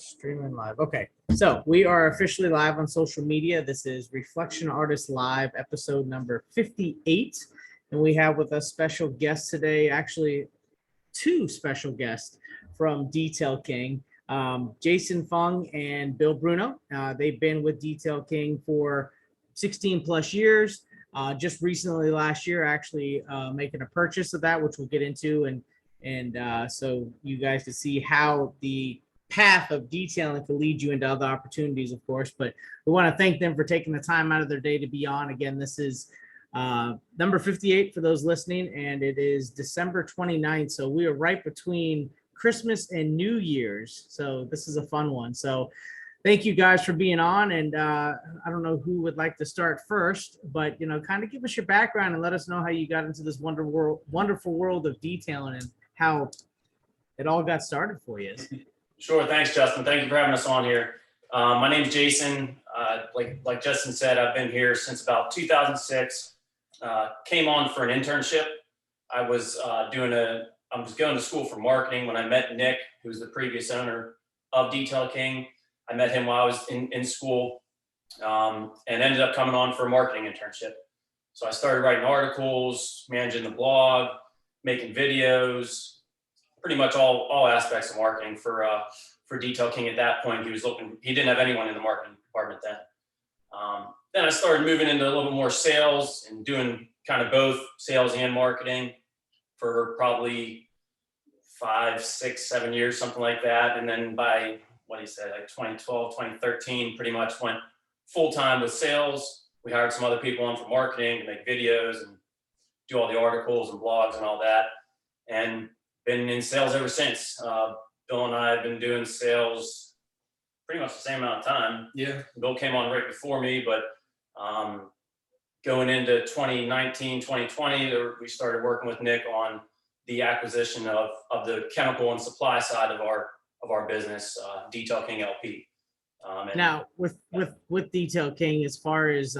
Streaming live. Okay. So we are officially live on social media. This is Reflection Artist Live, episode number 58. And we have with us special guests today, actually two special guests from Detail King, Jason Fung and Bill Bruno. They've been with Detail King for 16 plus years. Just recently last year, actually making a purchase of that, which we'll get into. And so you guys can see how the path of detailing could lead you into other opportunities, of course, but we want to thank them for taking the time out of their day to be on. Again, this is number 58 for those listening, and it is December 29th. So we are right between Christmas and New Year's. So this is a fun one. So thank you guys for being on. And I don't know who would like to start first, but, kind of give us your background and let us know how you got into this wonderful world of detailing and how it all got started for you. Sure. Thanks, Justin. Thank you for having us on here. My name's Jason. Like Justin said, I've been here since about 2006. Came on for an internship. I was going to school for marketing when I met Nick, who's the previous owner of Detail King. I met him while I was in school, and ended up coming on for a marketing internship. So I started writing articles, managing the blog, making videos, pretty much all aspects of marketing for Detail King. At that point, he didn't have anyone in the marketing department then. Then I started moving into a little bit more sales and doing kind of both sales and marketing for probably 5, 6, 7 years, something like that. And then by like 2012, 2013, pretty much went full-time with sales. We hired some other people on for marketing to make videos and do all the articles and blogs and all that. And been in sales ever since. Bill and I have been doing sales pretty much the same amount of time. Yeah. Bill came on right before me, but going into 2019, 2020, we started working with Nick on the acquisition of the chemical and supply side of our business, Detail King LP. Now, with Detail King, as far as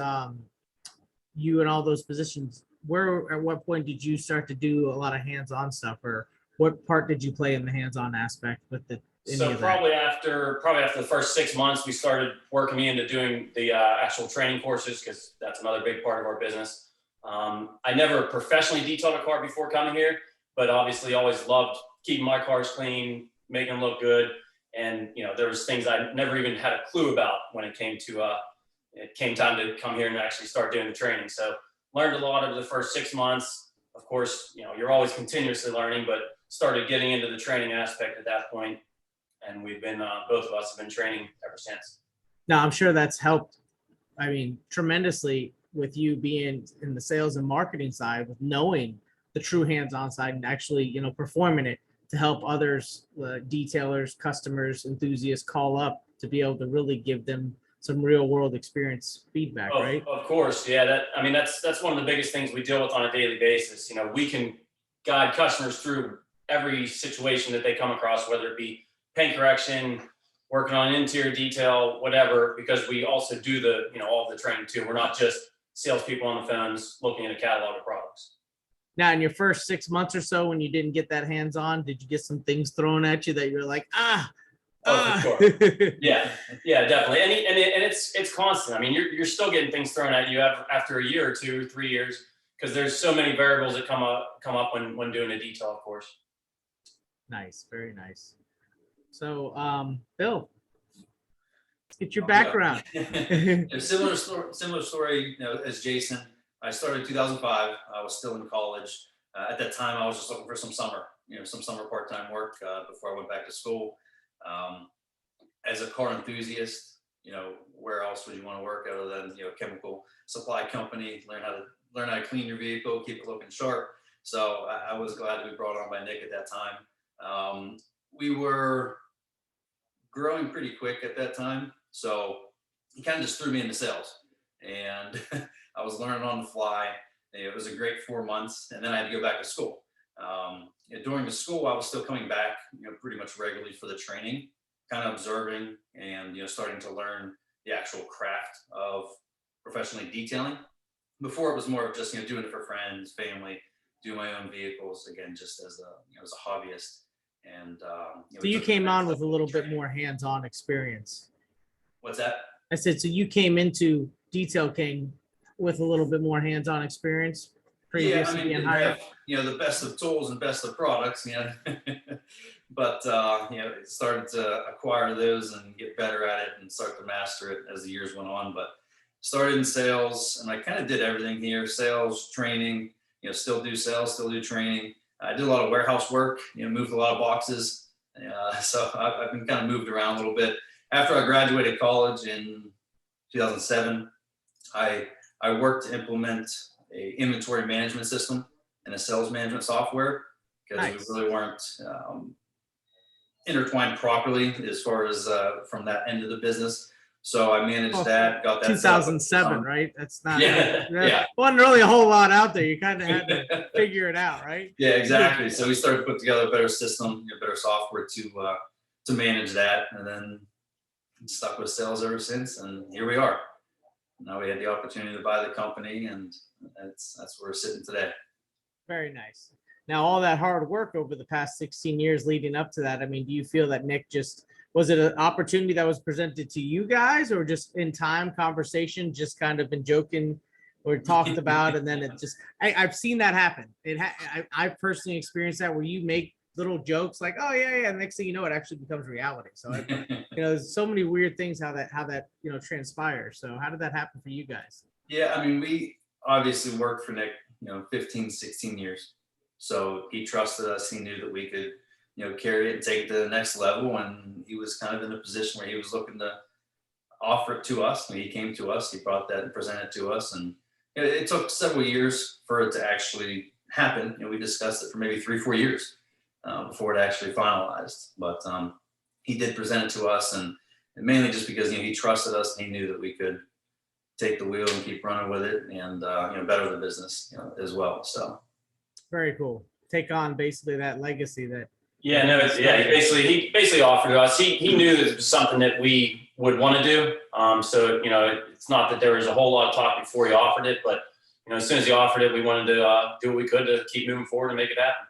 you and all those positions, at what point did you start to do a lot of hands-on stuff, or what part did you play in the hands-on aspect with So probably after the first 6 months, we started working me into doing the actual training courses, because that's another big part of our business. I never professionally detailed a car before coming here, but obviously always loved keeping my cars clean, making them look good. And there was things I never even had a clue about when it came time to come here and actually start doing the training. So learned a lot over the first 6 months. Of course, you're always continuously learning, but started getting into the training aspect at that point, and we've been both of us have been training ever since. Now, I'm sure that's helped, tremendously with you being in the sales and marketing side, with knowing the true hands-on side and actually, performing it to help others, detailers, customers, enthusiasts call up to be able to really give them some real world experience feedback, right? Of course. Yeah. That's one of the biggest things we deal with on a daily basis. We can guide customers through every situation that they come across, whether it be paint correction, working on interior detail, whatever, because we also do all the training too. We're not just salespeople on the phones looking at a catalog of products. Now, in your first 6 months or so, when you didn't get that hands-on, did you get some things thrown at you that you're like, for sure. Yeah, definitely. And it's constant. You're still getting things thrown at you after a year or 2 or 3 years, because there's so many variables that come up when doing a detail, of course. Nice, very nice. So, Bill, let's get your background. A similar story, as Jason. I started in 2005. I was still in college. At that time, I was just looking for some summer part-time work before I went back to school. As a car enthusiast, where else would you want to work other than chemical supply company? Learn how to clean your vehicle, keep it looking sharp. So I was glad to be brought on by Nick at that time. We were growing pretty quick at that time, so he kind of just threw me into sales, and I was learning on the fly. It was a great 4 months, and then I had to go back to school. During the school, I was still coming back, pretty much regularly for the training, kind of observing and starting to learn the actual craft of professionally detailing. Before, it was more of just doing it for friends, family, do my own vehicles, again, just as a hobbyist. And So you came on with a little bit more hands-on experience. What's that? I said, so you came into Detail King with a little bit more hands-on experience Yeah, previous I to mean, being didn't hired? have, the best of tools and best of products, but, started to acquire those and get better at it and start to master it as the years went on. But started in sales, and I kind of did everything here: sales, training, still do sales, still do training. I did a lot of warehouse work, moved a lot of boxes. So I've been kind of moved around a little bit. After I graduated college in 2007, I worked to implement a inventory management system and a sales management software, because Nice. we really weren't intertwined properly as far as from that end of the business. So I managed Well, that, got that set up with 2007, Amazon. right? That's not, Yeah, there yeah. wasn't really a whole lot out there. You kind of had to figure it out, right? Yeah, exactly. So we started to put together a better system, better software to manage that, and then stuck with sales ever since. And here we are. Now we had the opportunity to buy the company, and that's where we're sitting today. Very nice. Now, all that hard work over the past 16 years leading up to that, I mean, do you feel that Nick was it an opportunity that was presented to you guys, or just in time conversation, just kind of been joking or talked about, and then it just, I've seen that happen. I personally experienced that, where you make little jokes like, oh yeah, next thing you know, it actually becomes reality. So there's so many weird things how that transpires. So how did that happen for you guys? Yeah, I mean, we obviously worked for Nick, 15, 16 years. So he trusted us. He knew that we could, carry it and take it to the next level. And he was kind of in a position where he was looking to offer it to us. When he came to us, he brought that and presented it to us. And it took several years for it to actually happen. We discussed it for maybe 3-4 years before it actually finalized. But he did present it to us, and mainly just because he trusted us and he knew that we could take the wheel and keep running with it, and better the business as well. So very cool. Take on basically that legacy that. Yeah, no, he basically offered to us. He knew that it was something that we would want to do. So it's not that there was a whole lot of talk before he offered it, but as soon as he offered it, we wanted to do what we could to keep moving forward and make it happen.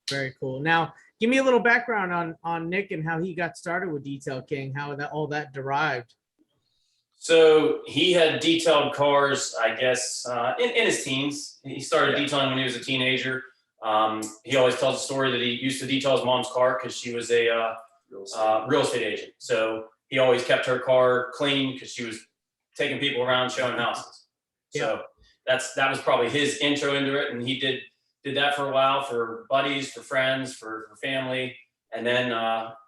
Very cool. Now, give me a little background on Nick and how he got started with Detail King, how all that derived. So he had detailed cars, I guess, in his teens. He started detailing when he was a teenager. He always tells a story that he used to detail his mom's car because she was a real estate agent. So he always kept her car clean because she was taking people around showing houses. So that was probably his intro into it, and he did that for a while for buddies, for friends, for family, and then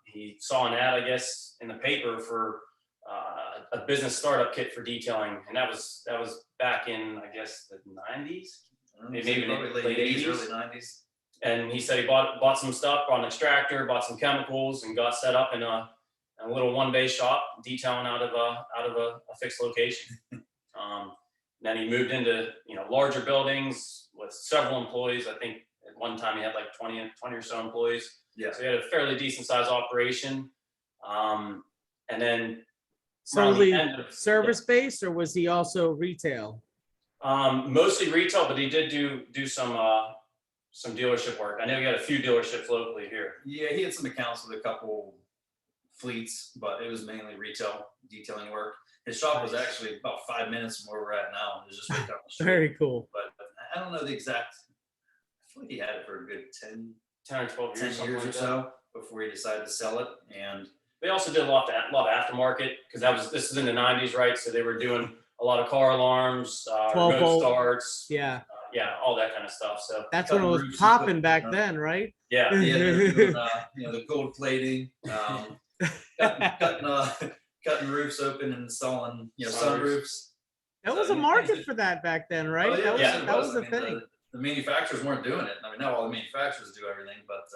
he saw an ad, I guess, in the paper for a business startup kit for detailing, and that was back in, I guess, the 90s. Maybe even late 80s, early 90s. And he said he bought some stuff, bought an extractor, bought some chemicals, and got set up in a little one-bay shop detailing out of a fixed location. Then he moved into larger buildings with several employees. I think at one time he had like 20 or so employees. Yeah. So he had a fairly decent sized operation. And then solely service based, or was he also retail? Mostly retail, but he did do some dealership work. I know he had a few dealerships locally here. Yeah, he had some accounts with a couple fleets, but it was mainly retail detailing work. His shop was actually about 5 minutes from where we're at now. It was just right down the street. Very cool. But I don't know the exact. I feel like he had it for a good 10 or 12 years, 10 years or so before he decided to sell it. And they also did a lot of aftermarket, because this is in the 90s, right? So they were doing a lot of car alarms, 12 remote volt starts, yeah, all that kind of stuff. So that's when it was popping back then, right? Yeah, doing, the gold plating, cutting roofs open and installing sunroofs. That was a market for that back then, right? Oh, that was the thing. The manufacturers weren't doing it. I mean, now all the manufacturers do everything, but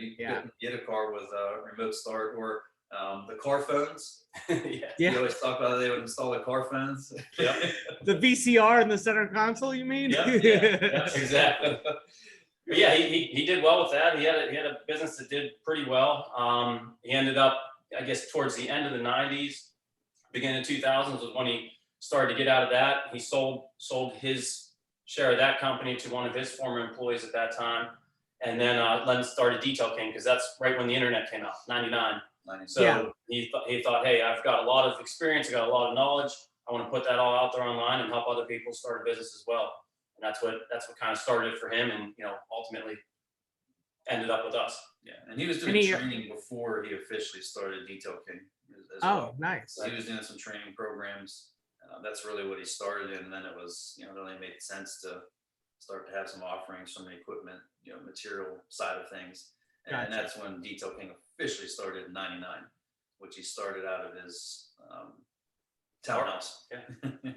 you couldn't get a car with a remote start or the car phones. You always talk about how they would install the car phones. The VCR in the center console, you mean? Yeah, exactly. But yeah, he did well with that. He had a business that did pretty well. He ended up, I guess, towards the end of the 90s, beginning of 2000s was when he started to get out of that. He sold his share of that company to one of his former employees at that time. and then started Detail King, because that's right when the internet came out, 99. So Yeah. he thought, hey, I've got a lot of experience, I got a lot of knowledge. I want to put that all out there online and help other people start a business as well. And that's what kind of started for him, and ultimately ended up with us. Yeah, and he was doing training before he officially started Detail King as well. Nice. So he was doing some training programs. That's really what he started in, and then it was, it only made sense to start to have some offerings from the equipment, material side of things. Gotcha. And that's when Detail King officially started in 99, which he started out of his townhouse. Yeah.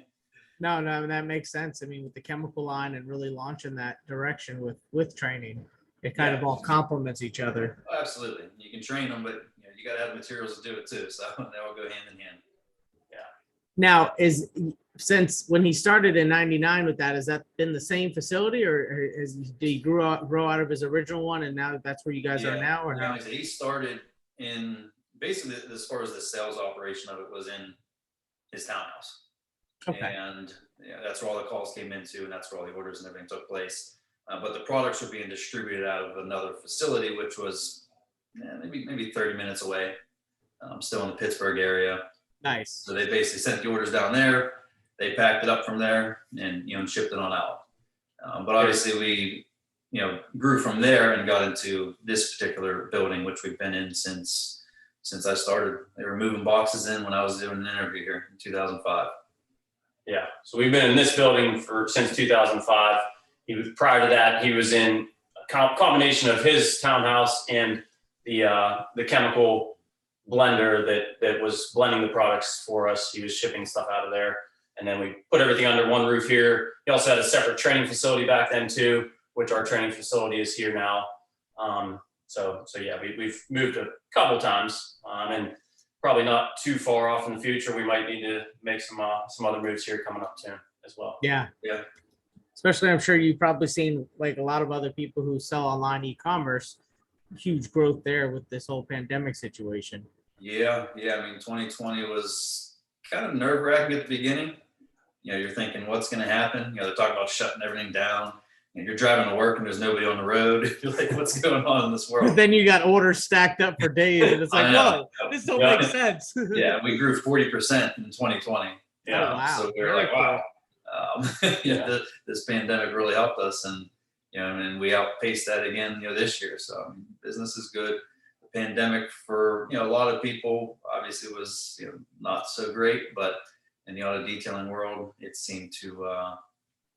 No, that makes sense. I mean, with the chemical line and really launching that direction with training, it kind of all complements each other. Oh, absolutely. You can train them, but you got to have materials to do it too. So they all go hand in hand. Yeah. Now, since when he started in 99 with that, has that been the same facility, or did he grow out of his original one and now that's where you guys are now, or no? He started in basically, as far as the sales operation of it, was in his townhouse. Okay. And that's where all the calls came into, and that's where all the orders and everything took place. But the products were being distributed out of another facility, which was maybe 30 minutes away, still in the Pittsburgh area. Nice. So they basically sent the orders down there. They packed it up from there and shipped it on out. But obviously we grew from there and got into this particular building, which we've been in since I started. They were moving boxes in when I was doing an interview here in 2005. Yeah, so we've been in this building since 2005. Prior to that, he was in a combination of his townhouse and the chemical blender that was blending the products for us. He was shipping stuff out of there. And then we put everything under one roof here. He also had a separate training facility back then too, which our training facility is here now. So yeah, we've moved a couple times, and probably not too far off in the future. We might need to make some other moves here coming up soon as well. Yeah. Yeah. Especially, I'm sure you've probably seen, like a lot of other people who sell online e-commerce, huge growth there with this whole pandemic situation. Yeah. I mean, 2020 was kind of nerve-wracking at the beginning. You're thinking, what's going to happen? They're talking about shutting everything down. You're driving to work and there's nobody on the road. You're like, what's going on in this world? Then you got orders stacked up for days, and it's like, whoa, this don't make sense. Yeah, we grew 40% in 2020. Yeah, wow. So we were like, wow. This pandemic really helped us, and and we outpaced that again, this year. So business is good. The pandemic for a lot of people obviously was not so great, but in the auto detailing world, it seemed to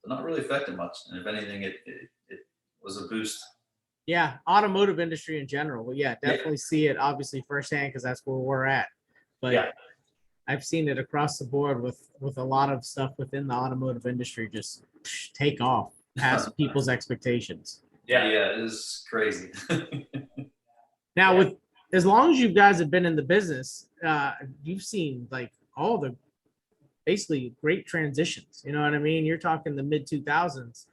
not really affect it much. And if anything, it was a boost. Yeah, automotive industry in general. Well, yeah, definitely see it obviously firsthand, because that's where we're at. But yeah, I've seen it across the board with a lot of stuff within the automotive industry just take off past people's expectations. Yeah, it is crazy. Now, with as long as you guys have been in the business, you've seen like all the basically great transitions. You know what I mean? You're talking the mid 2000s.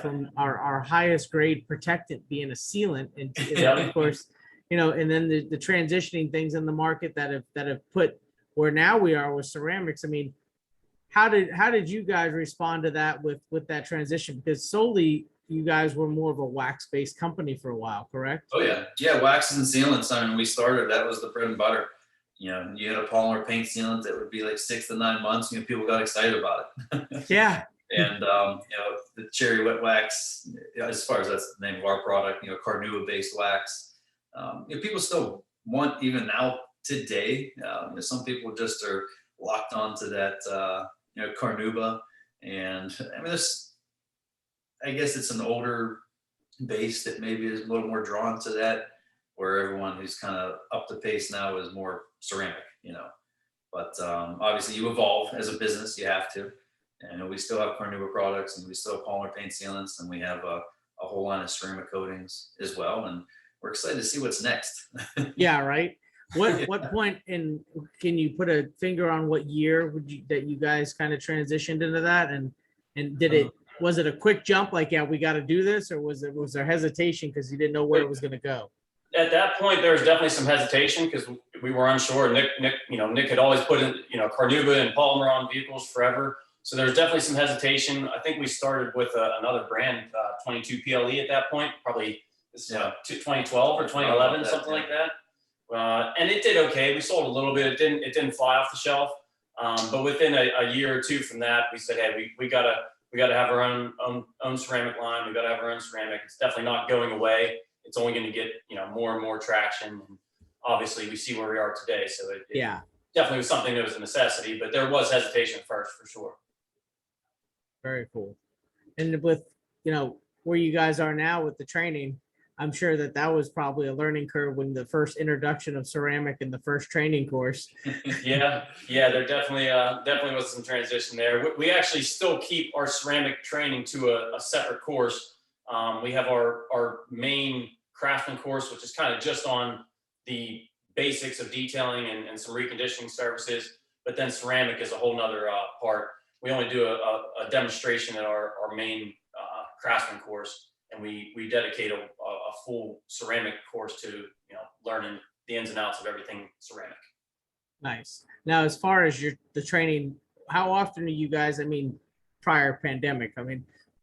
From our highest grade protectant being a sealant, and of course, and then the transitioning things in the market that have put where now we are with ceramics. I mean, how did you guys respond to that with that transition? Because solely you guys were more of a wax-based company for a while, correct? Oh yeah, waxes and sealants. I mean, we started, that was the bread and butter. You had a polymer paint sealant that would be like 6 to 9 months. People got excited about it. Yeah. And the cherry wet wax, as far as that's the name of our product, Carnauba based wax. People still want, even now today, some people just are locked onto that Carnauba. And I mean, I guess it's an older base that maybe is a little more drawn to that, where everyone who's kind of up to pace now is more ceramic, But obviously you evolve as a business, you have to. And we still have Carnauba products, and we still have polymer paint sealants, and we have a whole line of ceramic coatings as well. And we're excited to see what's next. Yeah, right. What point can you put a finger on what year that you guys kind of transitioned into that? And was it a quick jump, like, yeah, we got to do this, or was there hesitation because you didn't know where it was going to go? At that point, there was definitely some hesitation because we were unsure. Nick had always put in, Carnauba and polymer on vehicles forever. So there's definitely some hesitation. I think we started with another brand, 22 PLE at that point, probably This is Yeah. 2012 or 2011, that, something yeah. like that. And it did okay. We sold a little bit. It didn't fly off the shelf. But within a year or two from that, we said, hey, we gotta have our own ceramic line. We gotta have our own ceramic. It's definitely not going away. It's only going to get more and more traction. And obviously, we see where we are today. So it Yeah, definitely was something that was a necessity. But there was hesitation at first, for sure. very cool. And with, where you guys are now with the training, I'm sure that was probably a learning curve when the first introduction of ceramic in the first training course. Yeah, there definitely was some transition there. We actually still keep our ceramic training to a separate course. We have our main craftsman course, which is kind of just on the basics of detailing and some reconditioning services. But then ceramic is a whole nother part. We only do a demonstration at our main craftsman course, and we dedicate a full ceramic course to learning the ins and outs of everything ceramic. Nice. Now, as far as the training, how often are you guys, prior pandemic,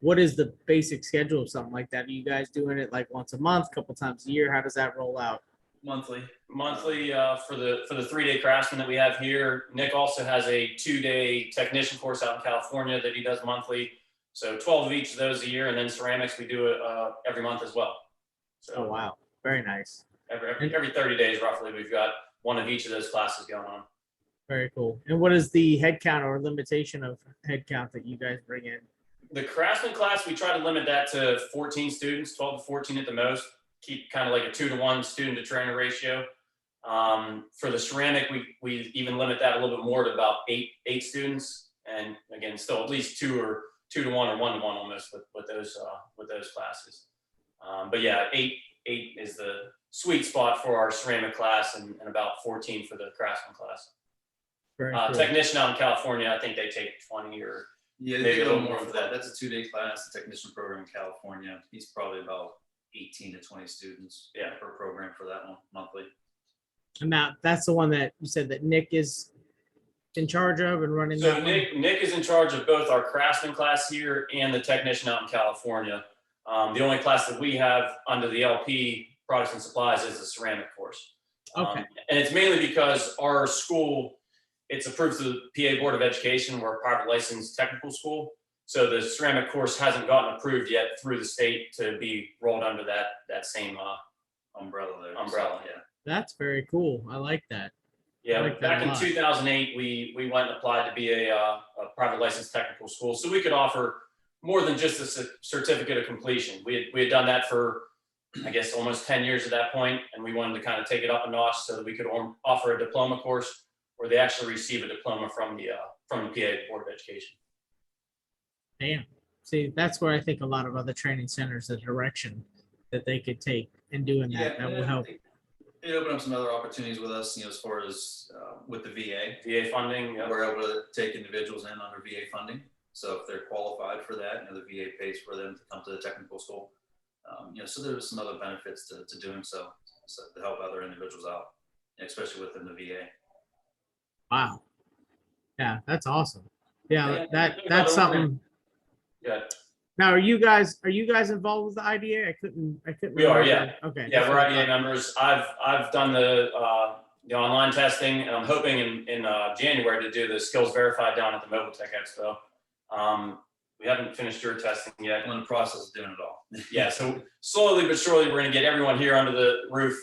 what is the basic schedule of something like that? Are you guys doing it like once a month, couple times a year? How does that roll out? Monthly. For the 3-day craftsman that we have here. Nick also has a 2-day technician course out in California that he does monthly. So 12 of each of those a year, and then ceramics we do it every month as well. So Oh, wow. Very nice. every 30 days roughly, we've got one of each of those classes going on. Very cool. And what is the head count or limitation of head count that you guys bring in? The craftsman class, we try to limit that to 14 students, 12 to 14 at the most. Keep kind of like a 2-to-1 student to trainer ratio. For the ceramic, we even limit that a little bit more to about eight students, and again, still at least 2 to 1 or 1 to 1 almost with those classes. But yeah, eight is the sweet spot for our ceramic class, and about 14 for the craftsman class. Very cool. Technician out in California, I think they take 20 or Yeah, they maybe get a little more for for that. that. That's a 2-day class, the technician program in California. He's probably about 18 to 20 students per program for that one monthly. And now that's the one that you said that Nick is in charge of and running. So that one? Nick is in charge of both our craftsman class here and the technician out in California. The only class that we have under the LP products and supplies is the ceramic course. Okay. And it's mainly because our school, it's approved through the PA Board of Education. We're a private licensed technical school. So the ceramic course hasn't gotten approved yet through the state to be rolled under that same Umbrella there. umbrella. Yeah. That's very cool. I like that. Yeah, I like that back a in lot. 2008, we went and applied to be a private licensed technical school, so we could offer more than just a certificate of completion. We had done that for, I guess, almost 10 years at that point, and we wanted to kind of take it up a notch so that we could offer a diploma course where they actually receive a diploma from the PA Board of Education. Damn. See, that's where I think a lot of other training centers, the direction that they could take in doing that, that will help. It opened up some other opportunities with us, as far as with the VA. VA funding. Yep. We're able to take individuals in under VA funding. So if they're qualified for that, the VA pays for them to come to the technical school. So there's some other benefits to doing so to help other individuals out, especially within the VA. Wow. Yeah, that's awesome. Yeah, Yeah, that's something. Yeah. Now, are you guys involved with the IDA? I couldn't. We are, remember. yeah. Okay. Yeah, that's we're what I IDA thought. members. I've done the online testing, and I'm hoping in January to do the skills verified down at the Mobile Tech Expo. We haven't finished your testing yet. I'm in the process of doing it all. Yeah, so slowly but surely, we're going to get everyone here under the roof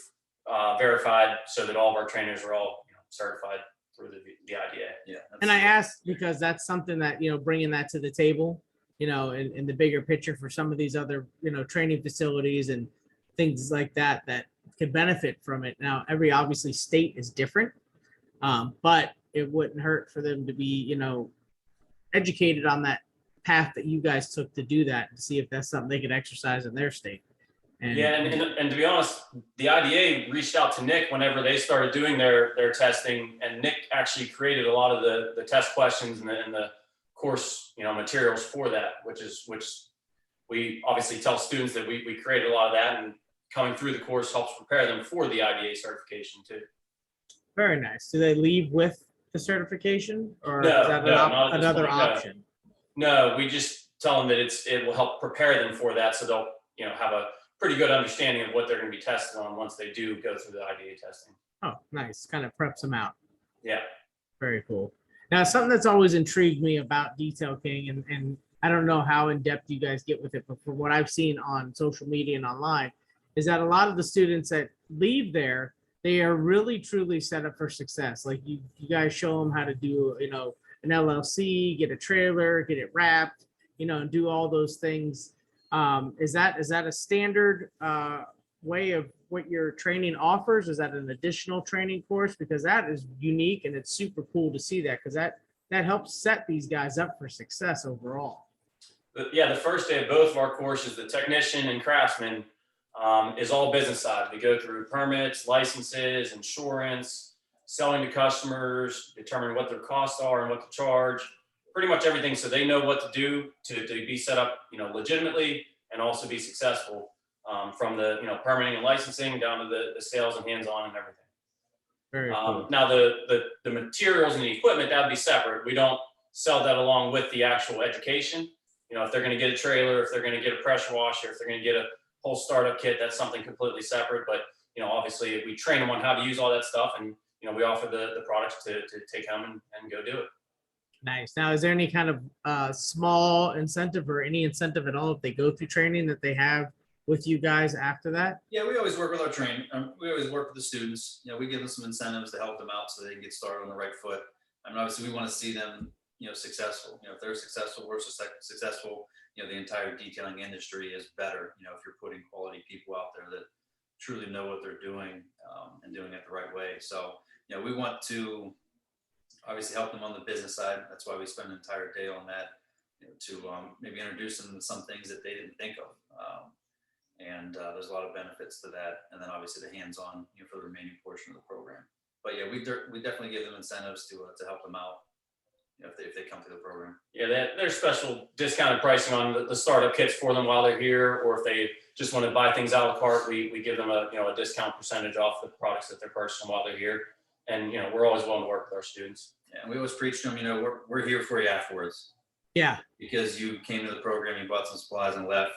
verified, so that all of our trainers are all certified through the IDA. Yeah. And I asked because that's something that, bringing that to the table, in the bigger picture for some of these other, training facilities and things like that could benefit from it. Now, every obviously state is different, but it wouldn't hurt for them to be, educated on that path that you guys took to do that, to see if that's something they could exercise in their state. And to be honest, the IDA reached out to Nick whenever they started doing their testing, and Nick actually created a lot of the test questions and the course materials for that, which we obviously tell students that we created a lot of that, and coming through the course helps prepare them for the IDA certification too. Very nice. Do they leave with the certification, or No, is that not at this another point, no. option? No, we just tell them that it will help prepare them for that, so they'll have a pretty good understanding of what they're going to be tested on once they do go through the IDA testing. Oh, nice. Kind of preps them out. Yeah. Very cool. Now, something that's always intrigued me about Detail King, and I don't know how in depth you guys get with it, but from what I've seen on social media and online, is that a lot of the students that leave there, they are really truly set up for success. Like you guys show them how to do, an LLC, get a trailer, get it wrapped, and do all those things. Is that a standard way of what your training offers? Is that an additional training course? Because that is unique and it's super cool to see that, because that helps set these guys up for success overall. Yeah, the first day of both of our courses, the technician and craftsman, is all business side. We go through permits, licenses, insurance, selling to customers, determining what their costs are and what to charge, pretty much everything, so they know what to do to be set up, legitimately and also be successful, from the permitting and licensing down to the sales and hands-on and everything. Very cool. Now the materials and the equipment, that would be separate. We don't sell that along with the actual education. If they're going to get a trailer, if they're going to get a pressure washer, if they're going to get a whole startup kit, that's something completely separate. But obviously we train them on how to use all that stuff, and we offer the products to take home and go do it. Nice. Now, is there any kind of small incentive or any incentive at all if they go through training that they have with you guys after that? Yeah, we always work with our we always work with the students. We give them some incentives to help them out so they can get started on the right foot. I mean, obviously we want to see them, successful. If they're successful, we're successful. The entire detailing industry is better. If you're putting quality people out there that truly know what they're doing, and doing it the right way. So, we want to obviously help them on the business side. That's why we spend an entire day on that, to maybe introduce them to some things that they didn't think of. And there's a lot of benefits to that. And then obviously the hands-on, for the remaining portion of the program. But yeah, we definitely give them incentives to help them out, if they come through the program. Yeah, there's special discounted pricing on the startup kits for them while they're here, or if they just want to buy things a la carte, we give them a discount percentage off the products that they're purchasing while they're here. And we're always willing to work with our students. Yeah, and we always preach to them, we're here for you afterwards. Yeah. Because you came to the program, you bought some supplies and left.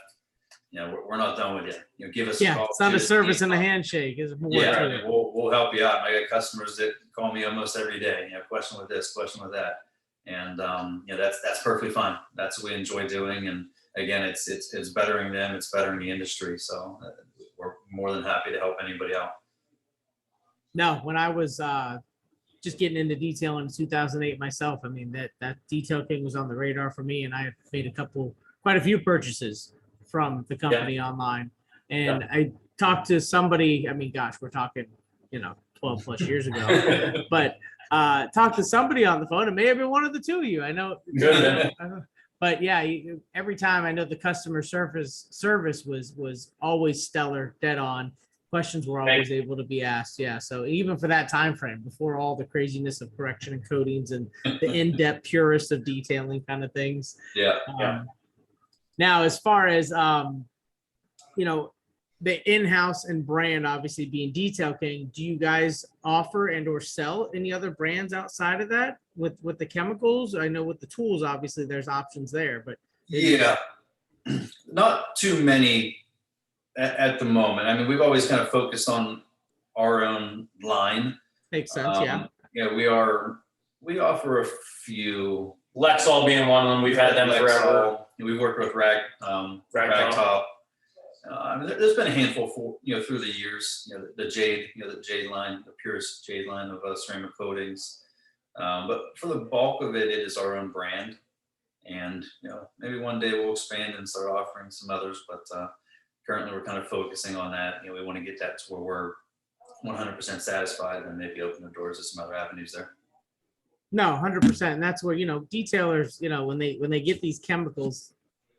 We're not done with you. Give us a call. It's not a service and a handshake. It's more to it. We'll help you out. I got customers that call me almost every day. Question with this, question with that, and that's perfectly fine. That's what we enjoy doing. And again, it's bettering them. It's bettering the industry. So we're more than happy to help anybody out. No, when I was just getting into detailing in 2008 myself, I mean, that Detail King was on the radar for me, and I made quite a few purchases from the company online. And I talked to somebody, I mean, gosh, we're talking, 12 plus years ago, but talked to somebody on the phone. It may have been one of the two of you. I know. But yeah, every time I know the customer service was always stellar, dead on. Questions were always able to be asked. Yeah. So even for that time frame, before all the craziness of correction and coatings and the in-depth purist of detailing kind of things. Yeah. Now, as far as, the in-house and brand obviously being Detail King, do you guys offer and or sell any other brands outside of that with the chemicals? I know with the tools, obviously there's options there, but. Yeah, not too many at the moment. I mean, we've always kind of focused on our own line. Makes sense, yeah. Yeah, we offer a few. Lexol being one of them. We've had them forever. We've worked with Ragtop. There's been a handful through the years. The Jade, the Jade line, the purest Jade line of ceramic coatings. But for the bulk of it, it is our own brand. And maybe one day we'll expand and start offering some others. But currently, we're kind of focusing on that. We want to get that to where we're 100% satisfied, and maybe open the doors to some other avenues there. No, 100%. And that's where, detailers, when they get these chemicals,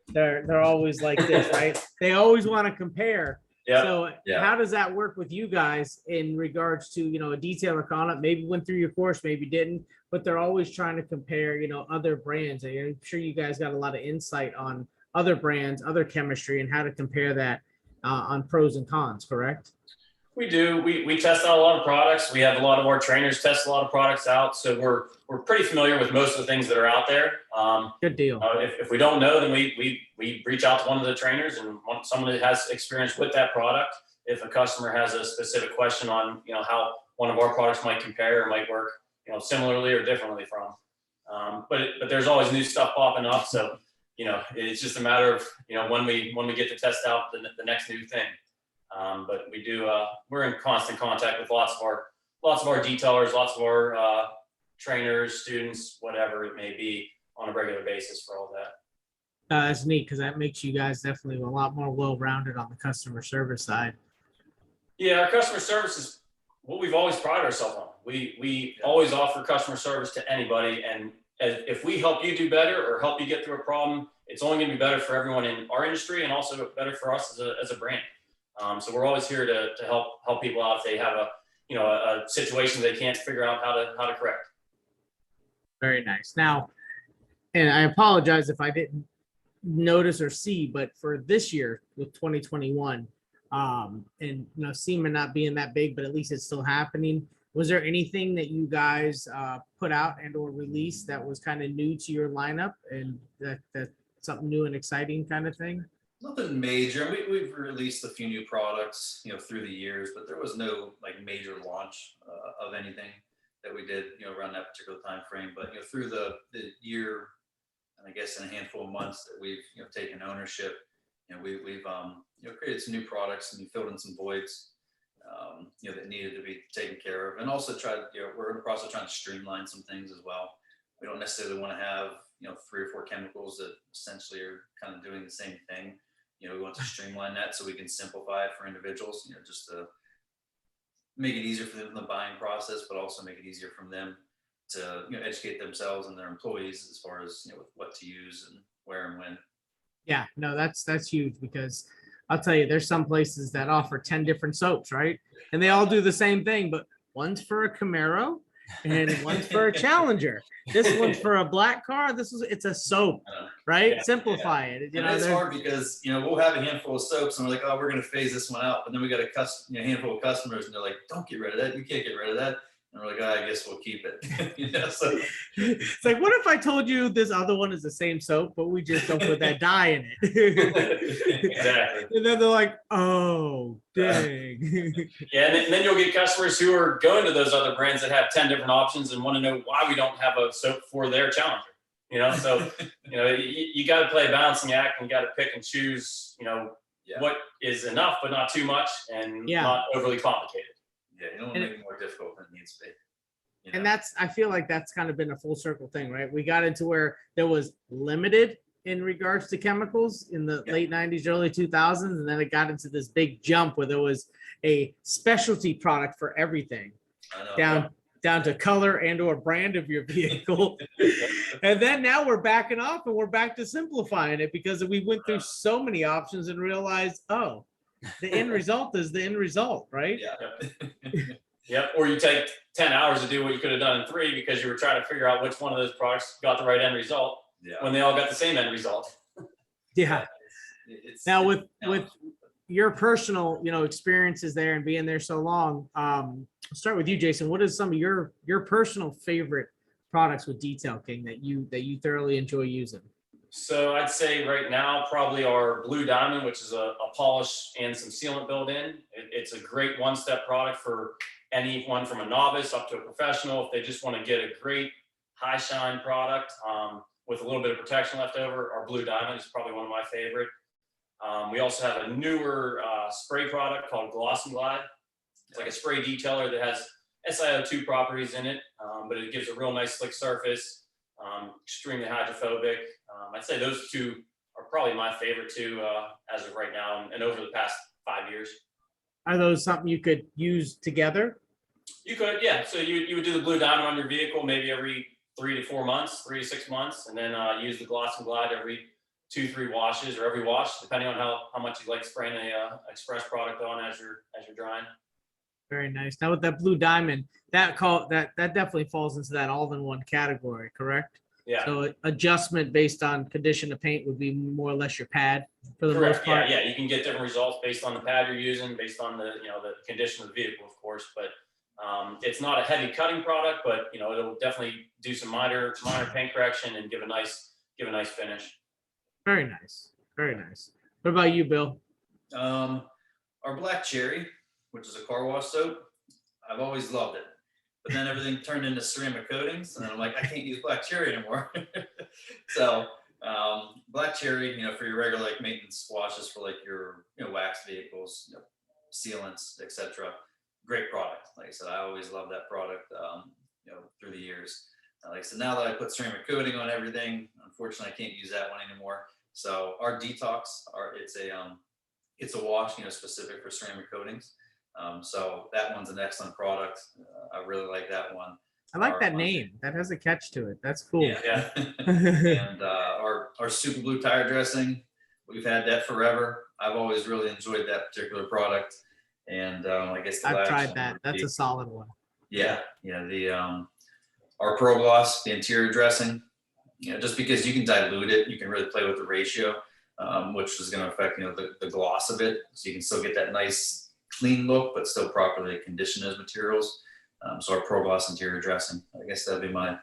they're always like this, right? They always want to compare. Yeah. So how does that work with you guys in regards to, a detailer calling up, maybe went through your course, maybe didn't, but they're always trying to compare, other brands. And I'm sure you guys got a lot of insight on other brands, other chemistry, and how to compare that on pros and cons, correct? We do. We test out a lot of products. We have a lot of our trainers test a lot of products out. So we're pretty familiar with most of the things that are out there. Good deal. If we don't know, then we reach out to one of the trainers and someone that has experience with that product. If a customer has a specific question on, how one of our products might compare or might work, similarly or differently from. But there's always new stuff popping up. So, it's just a matter of, when we get to test out the next new thing. But we do, we're in constant contact with lots of our detailers, lots of our trainers, students, whatever it may be, on a regular basis for all that. That's neat because that makes you guys definitely a lot more well-rounded on the customer service side. Yeah, our customer service is what we've always prided ourselves on. We always offer customer service to anybody, and if we help you do better or help you get through a problem, it's only going to be better for everyone in our industry and also better for us as a brand. So we're always here to help people out if they have a situation they can't figure out how to correct. Very nice. Now, and I apologize if I didn't notice or see, but for this year with 2021, and SEMA not being that big, but at least it's still happening. Was there anything that you guys put out and or released that was kind of new to your lineup and that something new and exciting kind of thing? Nothing major. We've released a few new products, through the years, but there was no major launch of anything that we did, around that particular time frame. But through the year, and I guess in a handful of months that we've taken ownership, we've created some new products and filled in some voids, that needed to be taken care of, and also we're in the process of trying to streamline some things as well. We don't necessarily want to have 3 or 4 chemicals that essentially are kind of doing the same thing. We want to streamline that so we can simplify it for individuals, just to make it easier for them in the buying process, but also make it easier for them to educate themselves and their employees as far as what to use and where and when. Yeah, no, that's huge because I'll tell you, there's some places that offer 10 different soaps, right? And they all do the same thing, but one's for a Camaro and one's for a Challenger. This one's for a black car. It's a soap, right? Yeah, Simplify it. And it's hard because we'll have a handful of soaps and we're like, oh, we're going to phase this one out, but then we got a handful of customers and they're like, don't get rid of that. You can't get rid of that. And we're like, oh, I guess we'll keep it. So it's like, what if I told you this other one is the same soap, but we just don't put that dye in it? Exactly. And then they're like, oh, dang. Yeah, and then you'll get customers who are going to those other brands that have 10 different options and want to know why we don't have a soap for their Challenger. So you got to play a balancing act and you got to pick and choose, what is enough but not too much and not overly complicated. Yeah, you don't want to make it more difficult than it needs to be. And I feel like that's kind of been a full circle thing, right? We got into where there was limited in regards to chemicals in the late 90s, early 2000s, and then it got into this big jump where there was a specialty product for everything, down to color and or brand of your vehicle. And then now we're backing off and we're back to simplifying it because we went through so many options and realized, oh, the end result is the end result, right? Yeah. Yep. Or you take 10 hours to do what you could have done in 3 because you were trying to figure out which one of those products got the right end result when they all got the same end result. Yeah. Now with your personal, experiences there and being there so long, I'll start with you, Jason. What is some of your personal favorite products with Detail King that you thoroughly enjoy using? So I'd say right now, probably our Blue Diamond, which is a polish and some sealant built in. It's a great one-step product for anyone from a novice up to a professional. If they just want to get a great high shine product with a little bit of protection left over, our Blue Diamond is probably one of my favorite. We also have a newer spray product called Gloss and Glide. It's like a spray detailer that has SiO2 properties in it, but it gives a real nice slick surface. Extremely hydrophobic. I'd say those 2 are probably my favorite 2 as of right now and over the past 5 years. Are those something you could use together? You could, yeah. So you would do the Blue Diamond on your vehicle maybe every 3 to 4 months, 3 to 6 months, and then use the Gloss and Glide every 2-3 washes or every wash, depending on how much you like spraying a express product on as you're drying. Very nice. Now with that Blue Diamond, that definitely falls into that all-in-one category, correct? Yeah. So adjustment based on condition of paint would be more or less your pad for the most Correct. part. Yeah. You can get different results based on the pad you're using, based on the the condition of the vehicle, of course. But it's not a heavy cutting product, but it'll definitely do some minor paint correction and give a nice finish. Very nice. Very nice. What about you, Bill? Our black cherry, which is a car wash soap, I've always loved it. But then everything turned into ceramic coatings, and I'm like, I can't use black cherry anymore. So black cherry, for your regular like maintenance washes for like your wax vehicles, sealants, etc. Great product. Like I said, I always loved that product. Through the years. Like I said, now that I put ceramic coating on everything, unfortunately, I can't use that one anymore. So our detox, it's a wash, specific for ceramic coatings. So that one's an excellent product. I really like that one. I like that name. That has a catch to it. That's cool. Yeah. And our super blue tire dressing, we've had that forever. I've always really enjoyed that particular product. And I guess I've tried that. That's a solid one. Yeah. Our Pro Gloss, the interior dressing, just because you can dilute it, you can really play with the ratio, which is going to affect, the gloss of it. So you can still get that nice clean look, but still properly condition those materials. So our Pro Gloss interior dressing, I guess that'd be my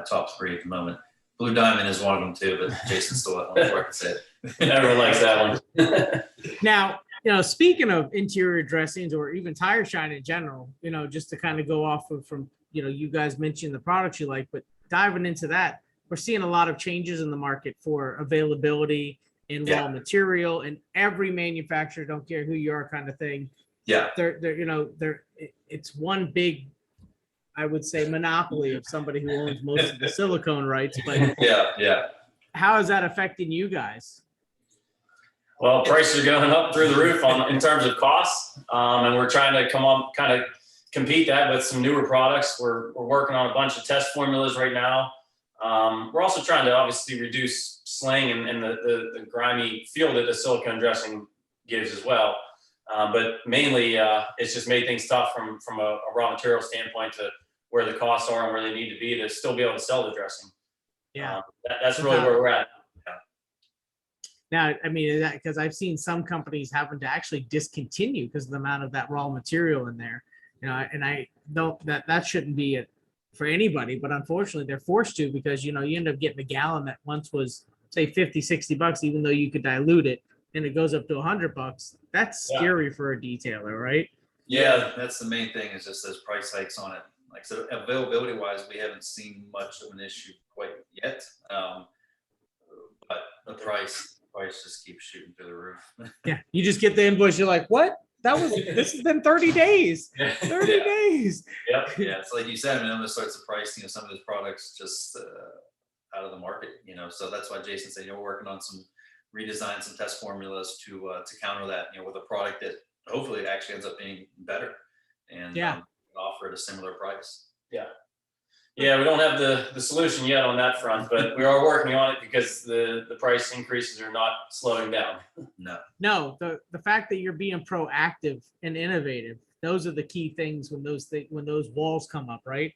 top three at the moment. Blue Diamond is one of them too, but Jason stole it before I could say it. Everyone likes that one. Now, speaking of interior dressings or even tire shine in general, just to kind of go off of from, you guys mentioned the products you like, but diving into that, we're seeing a lot of changes in the market for availability in raw material, and every manufacturer, don't care who you are kind of thing. Yeah. It's one big, I would say, monopoly of somebody who owns most of the silicone rights. But yeah. how is that affecting you guys? Well, prices are going up through the roof in terms of costs, and we're trying to kind of compete that with some newer products. We're working on a bunch of test formulas right now. We're also trying to obviously reduce sling and the grimy feel that the silicone dressing gives as well. But mainly, it's just made things tough from a raw material standpoint to where the costs are and where they need to be to still be able to sell the dressing. Yeah, that's really where we're at. Now, I mean, because I've seen some companies having to actually discontinue because of the amount of that raw material in there. And I know that shouldn't be it for anybody, but unfortunately they're forced to, because you end up getting a gallon that once was say $50-$60, even though you could dilute it, and it goes up to $100. That's scary for a detailer, right? Yeah, that's the main thing, is just those price hikes on it. Like, so availability wise, we haven't seen much of an issue quite yet. But the price just keeps shooting through the roof. Yeah, you just get the invoice, you're like, what? This has been 30 days. 30 days. Yep. Yeah. It's like you said, I'm gonna start to price, some of those products just out of the market, so that's why Jason said, we're working on some redesign, some test formulas to counter that, with a product that hopefully it actually ends up being better and offer at a similar price. Yeah, we don't have the solution yet on that front, but we are working on it because the price increases are not slowing down. No, the fact that you're being proactive and innovative, those are the key things when those walls come up, right?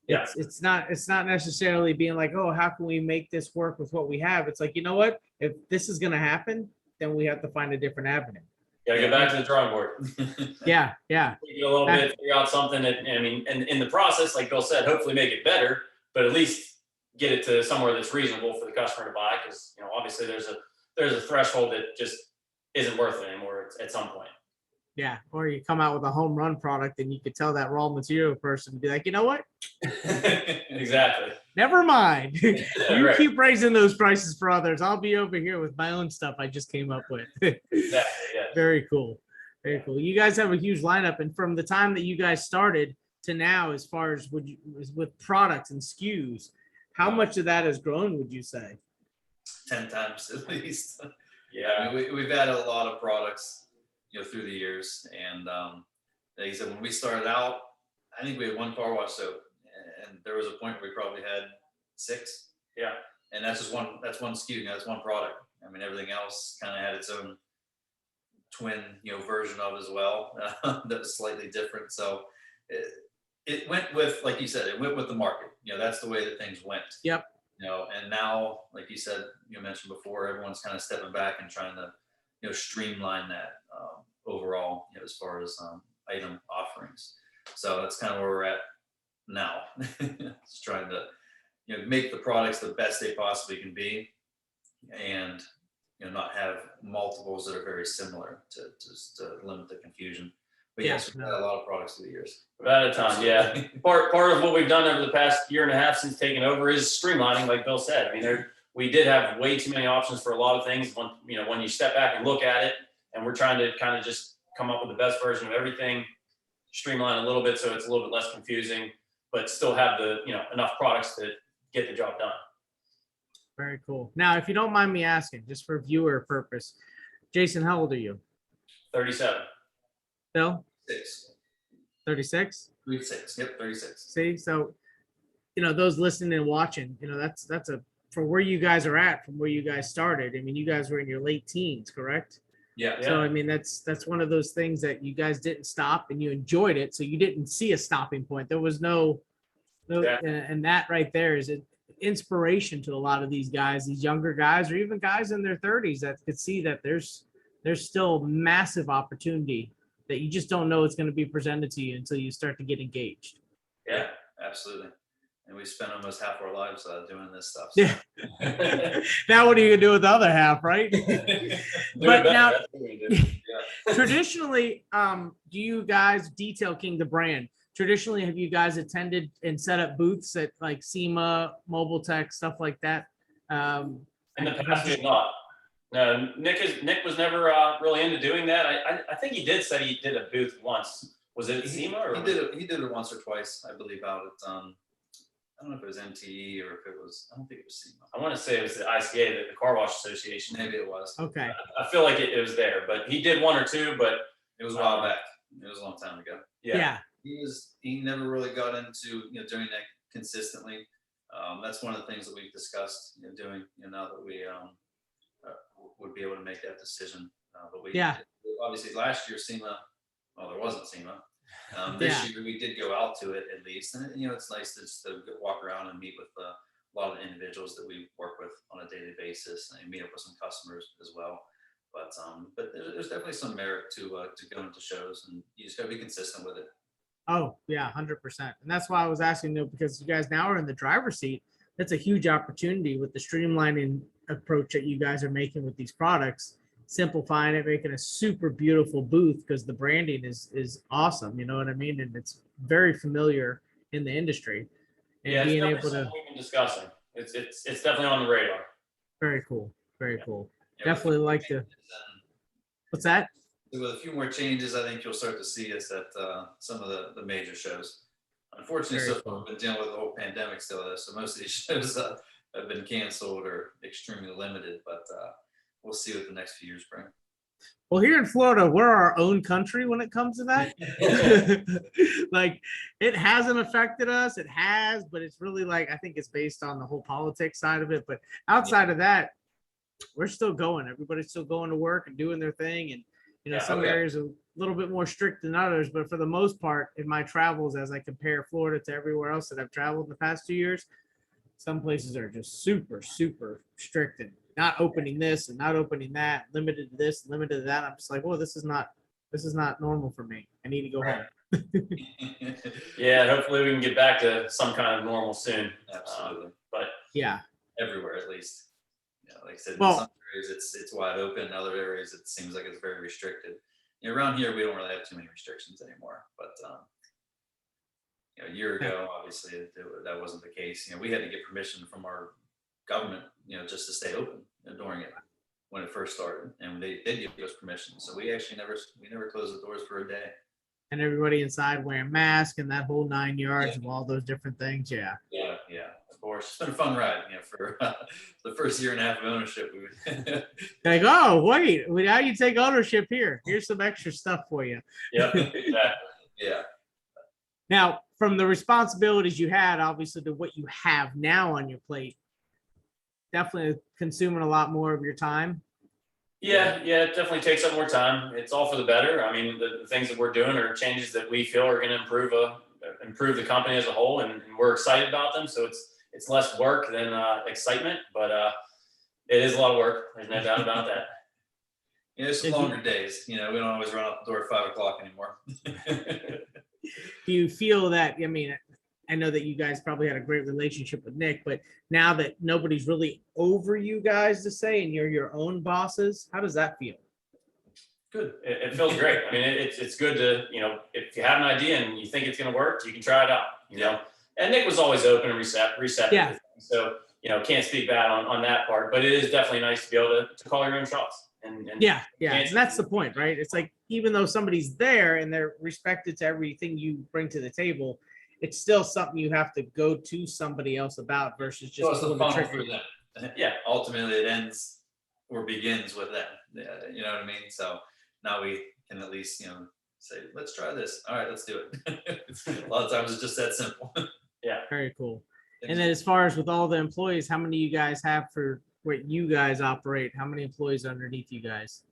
Yeah. It's not necessarily being like, oh, how can we make this work with what we have? It's like, you know what? If this is going to happen, then we have to find a different avenue. Gotta go back to the drawing board. Yeah. A little bit, figure out something that, and in the process, like Bill said, hopefully make it better, but at least get it to somewhere that's reasonable for the customer to buy. Because obviously there's a threshold that just isn't worth it anymore at some point. Yeah, or you come out with a home run product and you could tell that raw material person to be like, you know what? Exactly. Never mind. You Right. keep raising those prices for others. I'll be over here with my own stuff I just came up with. Exactly. Yeah. Very cool. Very cool. You guys have a huge lineup, and from the time that you guys started to now, as far as with products and SKUs, how much of that has grown, would you say? 10 times at least. Yeah. We've added a lot of products, through the years. And like you said, when we started out, I think we had one car wash soap, and there was a point where we probably had 6. Yeah. And that's one SKU, that's one product. Everything else kind of had its own twin, version of as well, that was slightly different. So it went with, like you said, it went with the market. That's the way that things went. Yep. You know, and now, like you said, you mentioned before, everyone's kind of stepping back and trying to, you know, streamline that overall, you know, as far as item offerings. So that's kind of where we're at now. Just trying to, you know, make the products the best they possibly can be, and you know, not have multiples that are very similar to just to limit the confusion. But Yeah, yes, we've had a lot of products through the years. At a time, yeah. Part of what we've done over the past year and a half since taking over is streamlining, like Bill said. I mean, we did have way too many options for a lot of things. When you step back and look at it, and we're trying to kind of just come up with the best version of everything, streamline a little bit so it's a little bit less confusing, but still have the, you know, enough products to get the job done. Very cool. Now, if you don't mind me asking, just for viewer purpose, Jason, how old are you? 37. Bill? 6. 36? 36. Yep, 36. See, so, you know, those listening and watching, you know, that's for where you guys are at, from where you guys started. I mean, you guys were in your late teens, correct? Yeah. So, I mean, that's one of those things that you guys didn't stop and you enjoyed it. So you didn't see a stopping point. There was no, Yeah. and that right there is an inspiration to a lot of these guys, these younger guys, or even guys in their 30s that could see that there's still massive opportunity that you just don't know it's going to be presented to you until you start to get engaged. Yeah, absolutely. And we spent almost half our lives doing this stuff. So. Yeah. Now what are you gonna do with the other half, right? But now, traditionally, do you guys, Detail King, the brand, traditionally, have you guys attended and set up booths at like SEMA, Mobile Tech, stuff like that? In the past, we have not. No, Nick was never really into doing that. I think he did say he did a booth once. Was it SEMA or he did it once or twice, I believe, out at I don't know if it was MTE or if it was, I don't think it was SEMA. I want to say it was the ICA, the Car Wash Association. Maybe it was. Okay. I feel like it was there, but he did one or two, but It was a while back. It was a long time ago. Yeah. He never really got into, you know, doing that consistently. That's one of the things that we've discussed, you know, doing, you know, now that we would be able to make that decision. But we obviously last year SEMA, well, there wasn't SEMA. This year we did go out to it at least, and you know, it's nice to just walk around and meet with a lot of the individuals that we work with on a daily basis, and meet up with some customers as well. But there's definitely some merit to going to shows, and you just got to be consistent with it. Oh yeah, 100%. And that's why I was asking, you know, because you guys now are in the driver's seat. That's a huge opportunity with the streamlining approach that you guys are making with these products, simplifying it, making a super beautiful booth, because the branding is awesome. You know what I mean? And it's very familiar in the industry. And yeah, being it's able to, we've been discussing. It's definitely on the radar. very cool. Very cool. Yeah, Definitely like to. What's that? With a few more changes, I think you'll start to see us at some of the major shows. Unfortunately, Very so far cool. we've been dealing with the whole pandemic still, so most of these shows have been canceled or extremely limited. But we'll see what the next few years bring. Well, here in Florida, we're our own country when it comes to that. Like, it hasn't affected us. It has, but it's really like, I think it's based on the whole politics side of it. But outside of that, we're still going. Everybody's still going to work and doing their thing. And, you know, Yeah, some areas are a little bit more strict than others, but for the most part, in my travels, as I compare Florida to everywhere else that I've traveled in the past 2 years, some places are just super, super strict and not opening this and not opening that, limited to this, limited to that. I'm just like, well, this is not normal for me. I need to go home. Yeah, hopefully we can get back to some kind of normal soon. Absolutely. But Yeah. Everywhere, at least. Yeah, like I said, Well, in some areas it's wide open. In other areas, it seems like it's very restricted. You know, around here, we don't really have too many restrictions anymore. But you know, a year ago, obviously, that wasn't the case. You know, we had to get permission from our government, you know, just to stay open during it when it first started, and they did give us permission. So we actually never closed the doors for a day. and everybody inside wearing masks and that whole 9 yards of all those different things. Yeah. Yeah, of course. It's been a fun ride, you know, for the first year and a half of ownership. Like, oh, wait, now you take ownership here. Here's some extra stuff for you. yeah, exactly. Yeah. Now, from the responsibilities you had, obviously, to what you have now on your plate, definitely consuming a lot more of your time. Yeah, it definitely takes up more time. It's all for the better. I mean, the things that we're doing are changes that we feel are going to improve the company as a whole, and we're excited about them. So it's it's less work than excitement, but it is a lot of work. There's no doubt about that. You know, some longer days. You know, we don't always run out the door at 5 o'clock anymore. Do you feel that, I mean, I know that you guys probably had a great relationship with Nick, but now that nobody's really over you guys to say, and you're your own bosses, how does that feel? Good. It feels great. I mean, it's good to, you know, if you have an idea and you think it's going to work, you can try it out, you know. And Nick was always open and receptive. Yeah. So, you know, can't speak bad on that part, but it is definitely nice to be able to call your own shots. And Yeah. And that's the point, right? It's like, even though somebody's there and they're respected to everything you bring to the table, it's still something you have to go to somebody else about versus just Well, it's the pulling the funnel trigger. for them. Yeah. Ultimately, it ends or begins with them. You know what I mean? So now we can at least, you know, say, let's try this. All right, let's do it. A lot of times it's just that simple. Yeah. Very cool. And then as far as with all the employees, how many you guys have for what you guys operate? How many employees underneath you guys?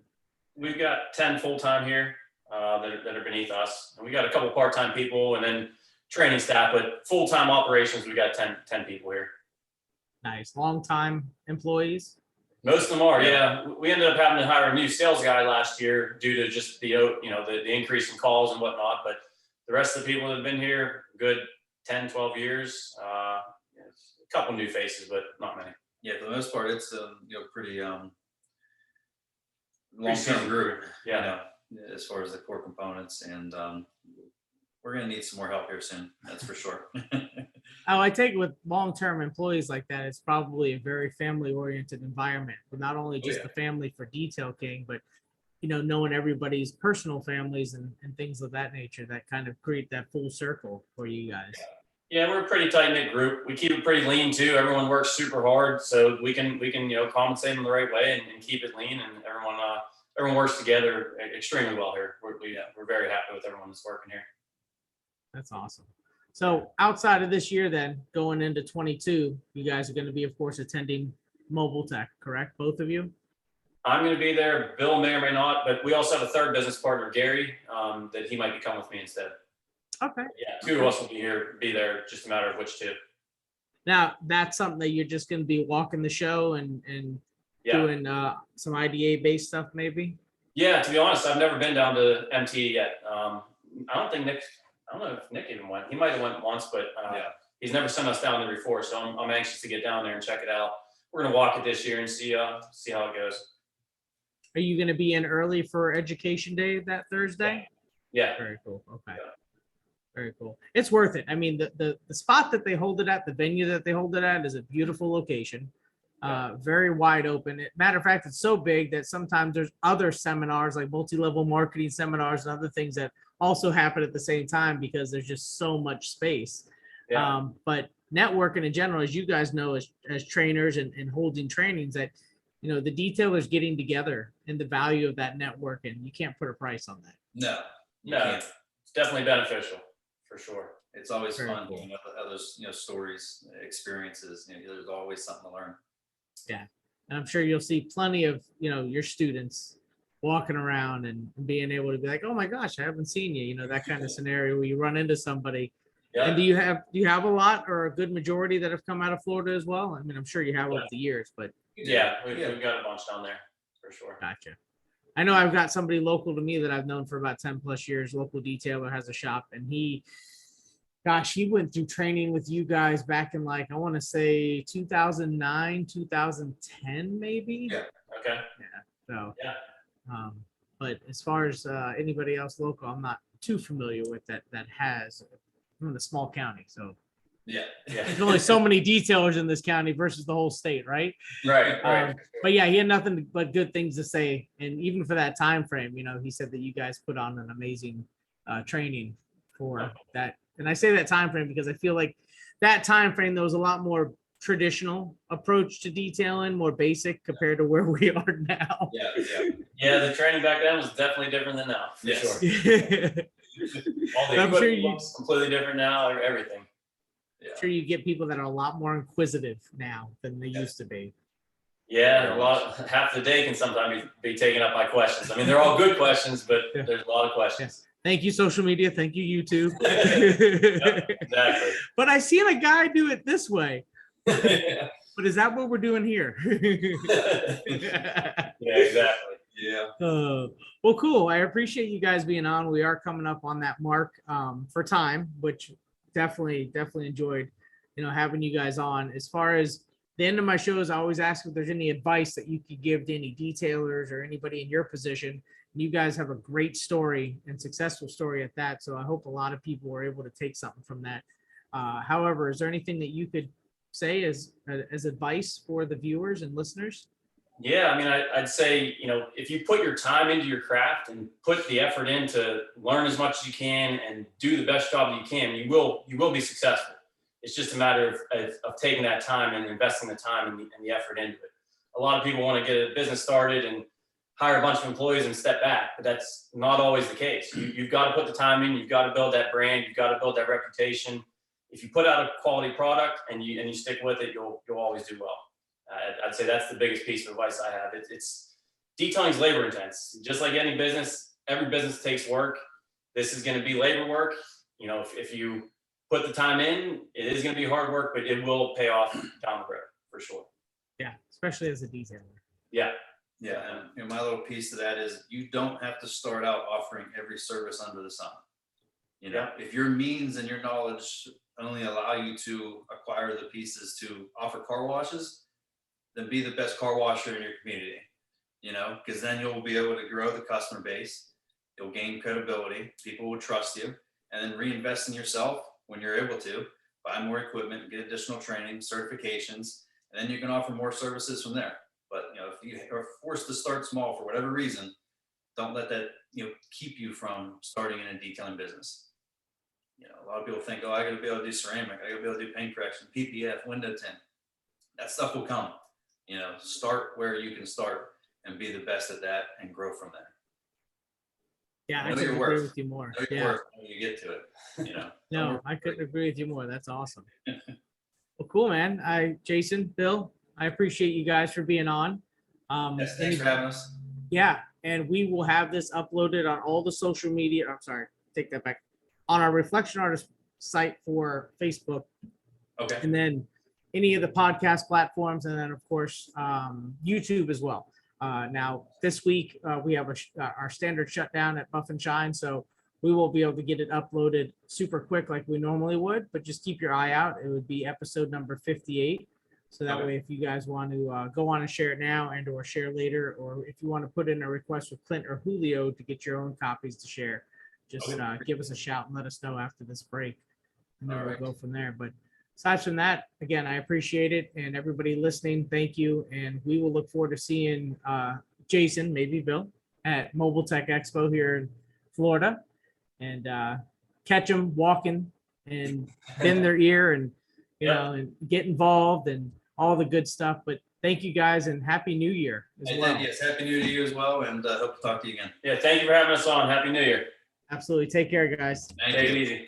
We've got 10 full-time here that are beneath us. And we got a couple part-time people and then training staff, but full-time operations, we got 10 people here. Nice. Long-time employees? Most of them are, yeah. We ended up having to hire a new sales guy last year due to just the, you know, the increase in calls and whatnot. But the rest of the people that have been here, good 10, 12 years. A couple new faces, but not many. Yeah, for the most part, it's you know, pretty long-term seasoned group. Yeah. You know, as far as the core components, and we're gonna need some more help here soon. That's for sure. Oh, I take it with long-term employees like that, it's probably a very family-oriented environment, but not only just the family for Detail King, but, you know, knowing everybody's personal families and things of that nature that kind of create that full circle for you guys. Yeah, we're a pretty tight-knit group. We keep it pretty lean too. Everyone works super hard, so we can you know, compensate them the right way and keep it lean, and everyone works together extremely well here. We're very happy with everyone that's working here. That's awesome. So outside of this year, then going into 22, you guys are going to be, of course, attending Mobile Tech, correct? Both of you? I'm going to be there. Bill may or may not, but we also have a third business partner, Gary, that he might be coming with me instead. Okay. Yeah, two of us will be there, just a matter of which two. Now that's something that you're just going to be walking the show and doing some IDA based stuff, maybe. Yeah, to be honest, I've never been down to MT yet. I don't know if Nick even went. He might have went once, but he's never sent us down there before. So I'm anxious to get down there and check it out. We're gonna walk it this year and see how it goes. Are you going to be in early for Education Day that Thursday? Yeah. Very cool. Okay. Yeah. Very cool. It's worth it. I mean, the spot that they hold it at, the venue that they hold it at, is a beautiful location. Very wide open. Matter of fact, it's so big that sometimes there's other seminars like multi-level marketing seminars and other things that also happen at the same time because there's just so much space. Yeah. But networking in general, as you guys know, as trainers and holding trainings, that, you know, the detailers getting together and the value of that networking, you can't put a price on that. No, you No, can't. it's definitely beneficial for sure. It's always Very fun cool. hearing others, you know, stories, experiences. You know, there's always something to learn. And I'm sure you'll see plenty of, you know, your students walking around and being able to be like, oh my gosh, I haven't seen you, you know, that kind of scenario where you run into somebody. Yeah. And do you have a lot or a good majority that have come out of Florida as well? I mean, I'm sure you have over the years, but We've got a bunch down there for sure. gotcha. I know I've got somebody local to me that I've known for about 10 plus years, local detailer, has a shop, and he went through training with you guys back in, like, I want to say 2009, 2010, maybe. Yeah. Okay. So, Yeah. But as far as anybody else local, I'm not too familiar with that has from the small county. So Yeah. there's only so many detailers in this county versus the whole state, right? Right. But yeah, he had nothing but good things to say. And even for that time frame, you know, he said that you guys put on an amazing training for that. And I say that time frame because I feel like that time frame, there was a lot more traditional approach to detailing, more basic compared to where we are now. Yeah, the training back then was definitely different than now, for Yes. sure. All the I'm sure equipment looks completely different now, everything. Sure, you get people that are a lot more inquisitive now than they used to be. Yeah, half the day can sometimes be taken up by questions. I mean, they're all good questions, but there's a lot of questions. Thank you, social media. Thank you, YouTube. Yep, exactly. But I seen a guy do it this way. Yeah, But is that what we're doing here? exactly. Yeah. Well, cool. I appreciate you guys being on. We are coming up on that mark for time, which definitely enjoyed, having you guys on. As far as the end of my shows, I always ask if there's any advice that you could give to any detailers or anybody in your position. You guys have a great story and successful story at that. So I hope a lot of people were able to take something from that. However, is there anything that you could say as advice for the viewers and listeners? Yeah, I mean, I'd say, if you put your time into your craft and put the effort in to learn as much as you can and do the best job that you can, you will be successful. It's just a matter of taking that time and investing the time and the effort into it. A lot of people want to get a business started and hire a bunch of employees and step back, but that's not always the case. You've got to put the time in. You've got to build that brand. You've got to build that reputation. If you put out a quality product and you stick with it, you'll always do well. I'd say that's the biggest piece of advice I have. It's detailing is labor intense. Just like any business, every business takes work. This is going to be labor work. If you put the time in, it is going to be hard work, but it will pay off down the road for sure. Yeah, especially as a detailer. Yeah. Yeah, and my little piece to that is you don't have to start out offering every service under the sun. If your means and your knowledge only allow you to acquire the pieces to offer car washes, then be the best car washer in your community, because then you'll be able to grow the customer base. You'll gain credibility. People will trust you, and then reinvest in yourself when you're able to buy more equipment, get additional training, certifications, and then you can offer more services from there. But if you are forced to start small for whatever reason, don't let that keep you from starting in a detailing business. A lot of people think, oh, I got to be able to do ceramic, I got to be able to do paint correction, PPF, window tint. That stuff will come. Start where you can start and be the best at that and grow from there. Yeah, I couldn't agree with you more. Know your worth when you get to it. No, I couldn't agree with you more. That's awesome. Well, cool, man. Jason, Bill, I appreciate you guys for being on. Yes, thanks for having us. Yeah, and we will have this uploaded on all the social media. I'm sorry, take that back. On our Reflection Artist site for Facebook. Okay. And then any of the podcast platforms, and then of course YouTube as well. Now this week we have our standard shutdown at Buff and Shine, so we will be able to get it uploaded super quick like we normally would. But just keep your eye out. It would be episode number 58. So that way, if you guys want to go on and share it now and or share later, or if you want to put in a request with Clint or Julio to get your own copies to share, just give us a shout and let us know after this break, and then we'll go from there. But aside from that, again, I appreciate it, and everybody listening, thank you, and we will look forward to seeing Jason, maybe Bill, at Mobile Tech Expo here in Florida, and catch them walking and bend their ear and and get involved and all the good stuff. But thank you guys, and Happy New Year as well. Yes, Happy New Year to you as well, and hope to talk to you again. Yeah, thank you for having us on. Happy New Year. Absolutely. Take care, guys. Thank Take you. it easy.